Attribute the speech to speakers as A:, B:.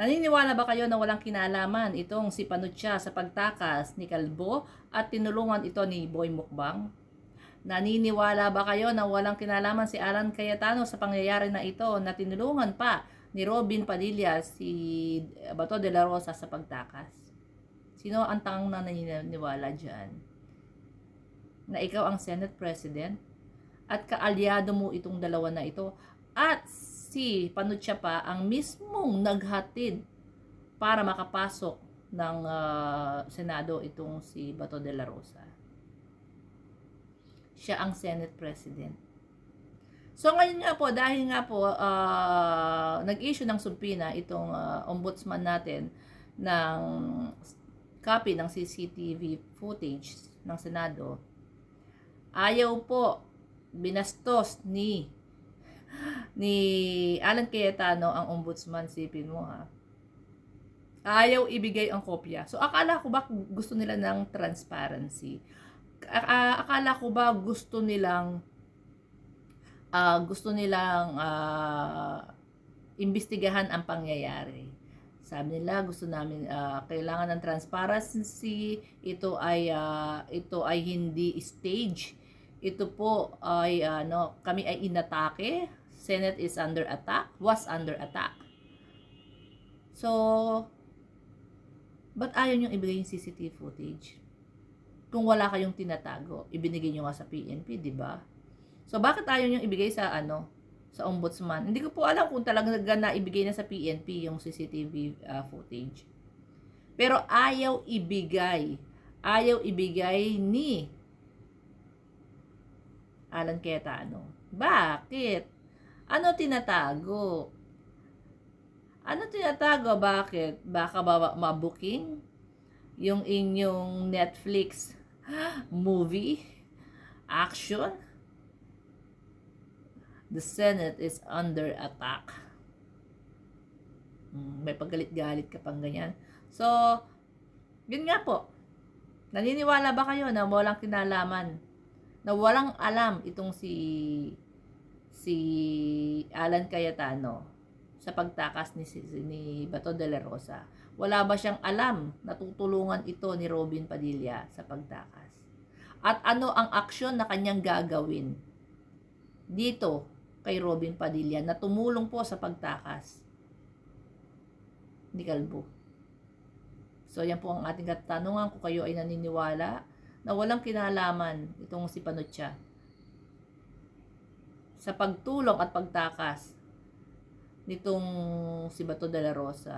A: Naniniwala ba kayo na walang kinalaman itong si Panutsia sa pagtakas ni Kalbo at tinulungan ito ni Boy Mukbang? Naniniwala ba kayo na walang kinalaman si Alan Cayetano sa pangyayari na ito na tinulungan pa ni Robin Padilla si Bato de la Rosa sa pagtakas? Sino ang tangang naniniwala dyan? Na ikaw ang Senate President at kaalyado mo itong dalawa na ito at si Panutsia pa ang mismong naghatid para makapasok ng Senado itong si Bato de la Rosa. Siya ang Senate President. So ngayon nga po, dahil nga po nag-issue ng subpoena itong ombudsman natin ng copy ng CCTV footage ng Senado, ayaw po binastos ni Alan Cayetano ang ombudsman, sipin mo ha. Ayaw ibigay ang kopya. So akala ko ba gusto nila ng transparency? Akala ko ba gusto nilang imbestigahan ang pangyayari. Sabi nila gusto namin kailangan ng transparency. Ito ay hindi stage. Ito po ay kami ay inatake. Senate is under attack, was under attack. So, ba't ayaw niyong ibigay yung CCTV footage? Kung wala kayong tinatago, ibinigay niyo nga sa PNP, di ba? So, bakit ayaw niyong ibigay sa sa ombudsman? Hindi ko po alam kung talagang naibigay na sa PNP yung CCTV footage. Pero ayaw ibigay ni Alan Cayetano. Bakit? Ano tinatago? Bakit? Baka ba mabuking yung inyong Netflix movie action? The Senate is under attack. May paggalit-galit ka pang ganyan. So, yun nga po. Naniniwala ba kayo na walang kinalaman, na walang alam itong si Alan Cayetano sa pagtakas ni Bato de la Rosa? Wala ba siyang alam na tutulungan ito ni Robin Padilla sa pagtakas? At ano ang aksyon na kanyang gagawin dito kay Robin Padilla na tumulong po sa pagtakas ni Kalbo? So yan po ang ating katanungan, kung kayo ay naniniwala na walang kinalaman itong si Panutsia sa pagtulong at pagtakas nitong si Bato de la Rosa.